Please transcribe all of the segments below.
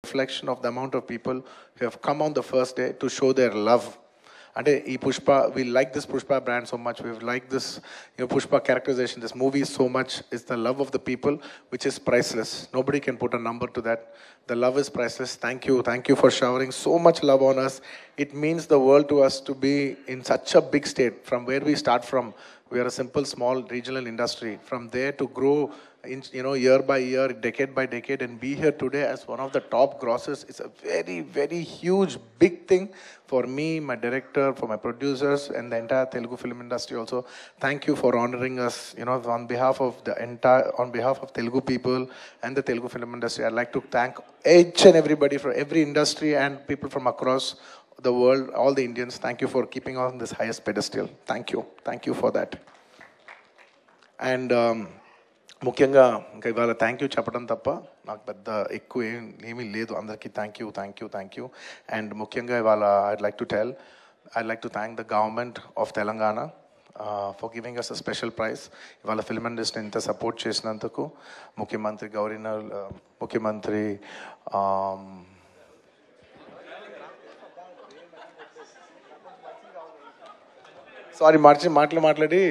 reflection of the amount of people who have come on the first day to show their love. And Pushpa, we like this Pushpa brand so much. We like this, Pushpa characterization. This movie so much. It's the love of the people, which is priceless. Nobody can put a number to that. The love is priceless. Thank you for showering so much love on us. It means the world to us to be in such a big state. From where we start from, we are a simple, small regional industry. From there to grow, year by year, decade by decade, and be here today as one of the top grossers. It's a very, very huge, big thing for me, my director, for my producers, and the entire Telugu film industry also. Thank you for honoring us, on behalf of Telugu people and the Telugu film industry. I'd like to thank each and everybody from every industry and people from across the world, all the Indians. Thank you for keeping on this highest pedestal. Thank you for that. And ముఖ్యంగా ఇంకా ఇవాళ thank you చెప్పడం తప్ప నాకు పెద్ద ఎక్కువ ఏమీ లేదు. అందరికీ థ్యాంక్ యూ. అండ్ ముఖ్యంగా ఇవాళ I'd like to thank the government of Telangana for giving us a special prize. ఇవాళ ఫిల్మ్ ఇండస్ట్రీ ఇంత సపోర్ట్ చేసినందుకు ముఖ్యమంత్రి ముఖ్యమంత్రి సారీ మాట్లాడి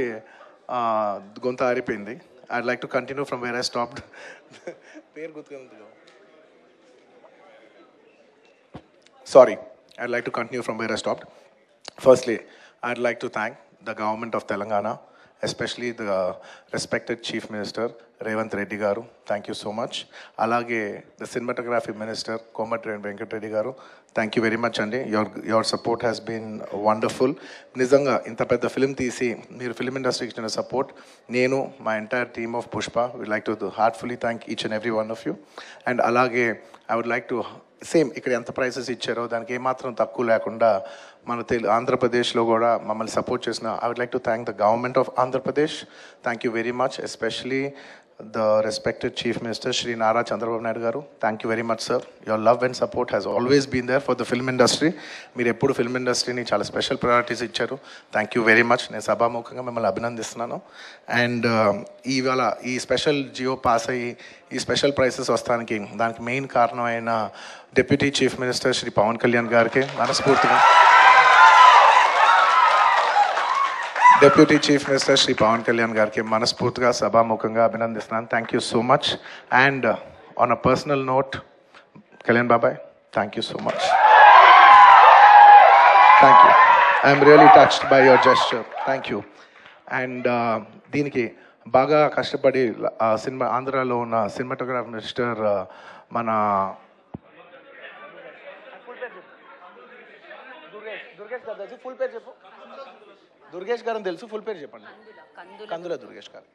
గొంత ఆరిపోయింది. I'd like to continue from where I stopped. Sorry, I'd like to continue from where I stopped. Firstly, I'd like to thank the government of Telangana, especially the respected Chief Minister, Revanth Reddy Garu. Thank you so much. Alage, the cinematography minister, Komatreddy Venkat Reddy Garu. Thank you very much, Andy. Your support has been wonderful. Nizanga, inta pedda film teesi, meer film industry ichina support, nenu, my entire team of Pushpa, we'd like to heartfully thank each and every one of you. And alage, I would like to, same ఇక్కడ ఎంత prices ఇచ్చారో దానికి ఏమాత్రం తక్కువ లేకుండా మన ఆంధ్రప్రదేశ్లో కూడా మమ్మల్ని సపోర్ట్ చేసిన I would like to thank the government of Andhra Pradesh. Thank you very much, especially the respected Chief Minister Shri Nara Chandrababu Naidu garu. Thank you very much, sir. Your love and support has always been there for the film industry. Meer eppudu film industry ni chaala special priorities icharu. Thank you very much. Nenu sabhamukhamga mimmalni abhinandistunanu. And ivala ee special geo pass ayi ee special prices vastaniki daniki main karanamaina Deputy Chief Minister Shri Pawan Kalyan gariki manaspurtiga Deputy Chief Minister Shri Pawan Kalyan gariki manaspurtiga sabhamukhamga abhinandistunanu. Thank you so much. And on a personal note, Kalyan Babai, thank you so much. Thank you. I am really touched by your gesture. Thank you. And దీనికి బాగా కష్టపడి cinema ఆంధ్రాలో ఉన్న cinematography minister మన దుర్గేష్ గారు తెలుసు, full పేరు చెప్పండి. కందుల దుర్గేష్ గారు.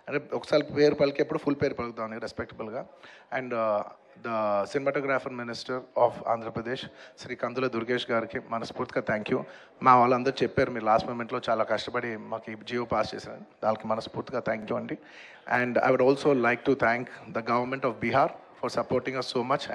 అంటే ఒకసారి పేరు పలికేప్పుడు ఫుల్ పేరు పలుకుతామని రెస్పెక్టబుల్గా. And the cinematographer minister of Andhra Pradesh Shri Kandula Durgesh గారికి మనస్ఫూర్తిగా థ్యాంక్ యూ. మా వాళ్ళందరూ చెప్పారు మీరు లాస్ట్ మూమెంట్లో చాలా కష్టపడి మాకు ఈ జియో పాస్ చేశారు, దానికి మనస్ఫూర్తిగా థ్యాంక్ యూ అండి. And I would also like to thank the government of Bihar for supporting us so much.